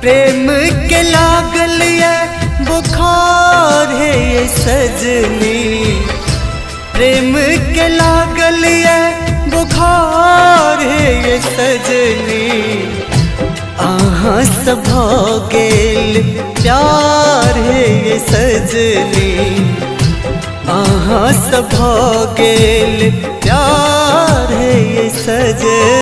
प्रेम के लागल ये बुखार है ये सजनी, प्रेम के लागल ये बुखार है ये सजनी। आहाँ सब गेल प्यार है ये सजनी, आहाँ सब गेल प्यार है ये सजनी।